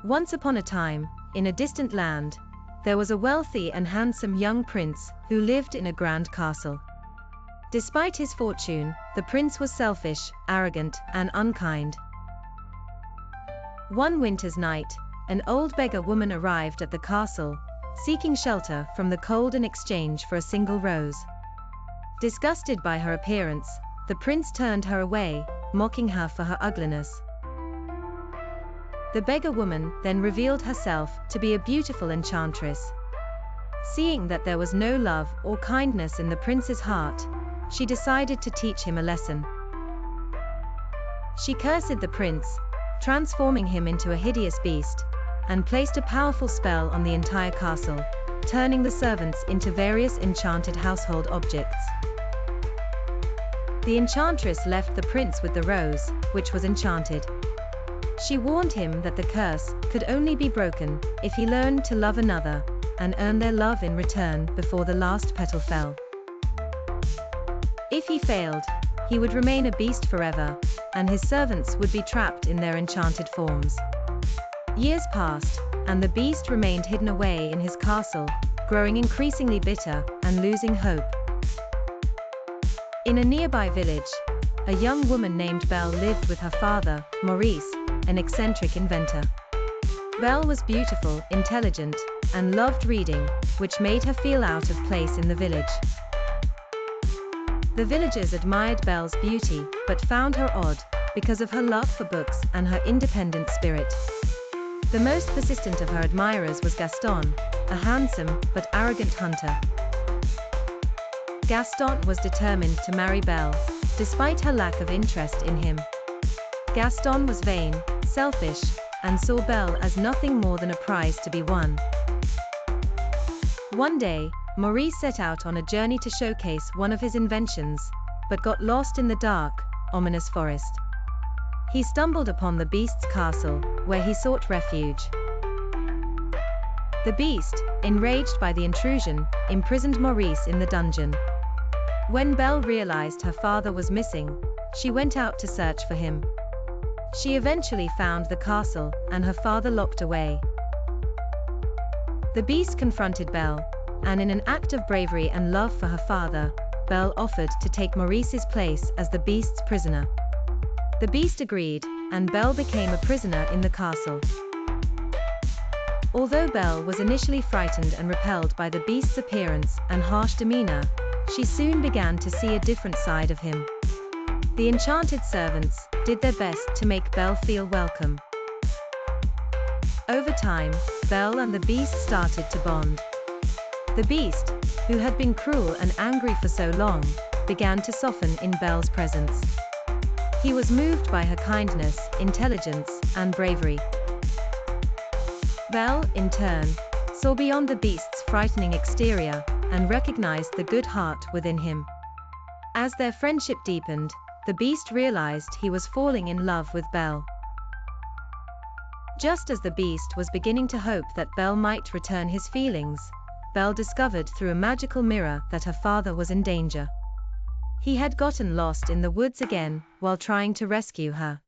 Once upon a time, in a distant land, there was a wealthy and handsome young prince who lived in a grand castle. Despite his fortune, the prince was selfish, arrogant, and unkind. One winter's night, an old beggar woman arrived at the castle, seeking shelter from the cold in exchange for a single rose. Disgusted by her appearance, the prince turned her away, mocking her for her ugliness. The beggar woman then revealed herself to be a beautiful enchantress. Seeing that there was no love or kindness in the prince's heart, she decided to teach him a lesson. She cursed the prince, transforming him into a hideous beast, and placed a powerful spell on the entire castle, turning the servants into various enchanted household objects. The enchantress left the prince with the rose, which was enchanted. She warned him that the curse could only be broken if he learned to love another, and earn their love in return before the last petal fell. If he failed, he would remain a beast forever, and his servants would be trapped in their enchanted forms. Years passed, and the beast remained hidden away in his castle, growing increasingly bitter and losing hope. In a nearby village, a young woman named Belle lived with her father, Maurice, an eccentric inventor. Belle was beautiful, intelligent, and loved reading, which made her feel out of place in the village. The villagers admired Belle's beauty, but found her odd, because of her love for books and her independent spirit. The most persistent of her admirers was Gaston, a handsome but arrogant hunter. Gaston was determined to marry Belle, despite her lack of interest in him. Gaston was vain, selfish, and saw Belle as nothing more than a prize to be won. One day, Maurice set out on a journey to showcase one of his inventions, but got lost in the dark, ominous forest. He stumbled upon the beast's castle, where he sought refuge. The beast, enraged by the intrusion, imprisoned Maurice in the dungeon. When Belle realized her father was missing, she went out to search for him. She eventually found the castle, and her father locked away. The beast confronted Belle, and in an act of bravery and love for her father, Belle offered to take Maurice's place as the beast's prisoner. The beast agreed, and Belle became a prisoner in the castle. Although Belle was initially frightened and repelled by the beast's appearance and harsh demeanor, she soon began to see a different side of him. The enchanted servants did their best to make Belle feel welcome. Over time, Belle and the beast started to bond. The beast, who had been cruel and angry for so long, began to soften in Belle's presence. He was moved by her kindness, intelligence, and bravery. Belle, in turn, saw beyond the beast's frightening exterior, and recognized the good heart within him. As their friendship deepened, the beast realized he was falling in love with Belle. Just as the beast was beginning to hope that Belle might return his feelings, Belle discovered through a magical mirror that her father was in danger. He had gotten lost in the woods again while trying to rescue her.